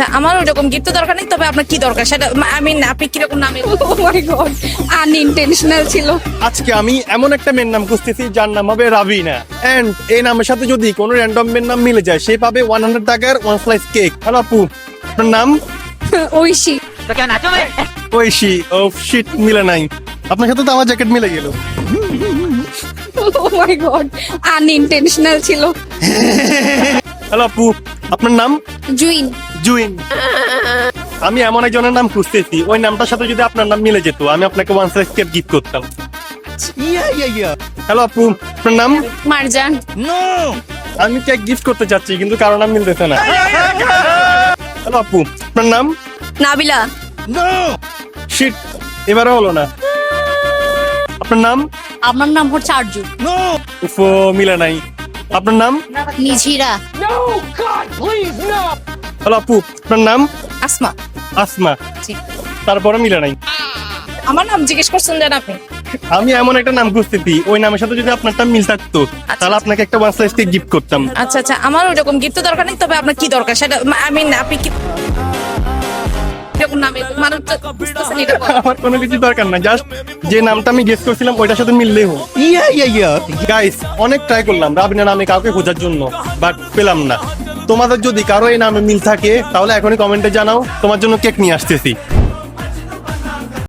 তা আমার ওইরকম গিফট তো দরকার নেই, তবে আপনার কি দরকার সেটা আপনি কিরকম নামে ও মাই গড, আনইনটেনশনাল ছিল। আজকে আমি এমন একটা মেয়ের নাম খুঁজতেছি যার নাম হবে রাবিনা, এন্ড এই নামের সাথে যদি কোনো র্যান্ডম মেয়ের নাম মিলে যায় সে পাবে 100 টাকার ওয়ান স্লাইস কেক। হ্যালো আপু, আপনার নাম? ঐশী। ঐশী। ও শিট, মিলে নাই। আপনার সাথে তো আমার জ্যাকেট মিলে গেল। ও মাই গড, আনইনটেনশনাল ছিল। হ্যালো আপু, আপনার নাম? জুইন। জুইন। আমি এমন একজনের নাম খুঁজতেছি ওই নামটার সাথে যদি আপনার নাম মিলে যেত আমি আপনাকে ওয়ান স্লাইস কেক গিফট করতাম। হ্যালো আপু, আপনার নাম? মারজান। আমি কেক গিফট করতে চাচ্ছি কিন্তু কারো নাম মিলতেছে না। হ্যালো আপু, আপনার নাম? নাবিলা। শিট, এবারে হলো না। আপনার নাম? আমার নাম হচ্ছে আরজু। উফো, মিলে নাই। আপনার নাম? নিঝিরা। হ্যালো আপু, আপনার নাম? আসমা। আসমা। জি। তারপরে মিলে নাই। আমার নাম জিজ্ঞেস করছেন যেন আপনি। আমি এমন একটা নাম খুঁজতেছি ওই নামের সাথে যদি আপনারটা মিল থাকতো তাহলে আপনাকে একটা ওয়ান স্লাইস কেক গিফট করতাম। আচ্ছা আচ্ছা, আমার ওইরকম গিফট তো দরকার নেই, তবে আপনার কি দরকার সেটা আপনি কি কিরকম নামে মানুষ তো বুঝতেছেন এটা বলেন। আমার কোনো কিছু দরকার না, জাস্ট যে নামটা আমি গেস করছিলাম ওইটার সাথে মিললেই হোক। গাইস, অনেক ট্রাই করলাম রাবিনা নামে কাউকে খোঁজার জন্য, বাট পেলাম না। তোমাদের যদি কারো এই নামে মিল থাকে তাহলে এখনই কমেন্টে জানাও, তোমার জন্য কেক নিয়ে আসতেছি।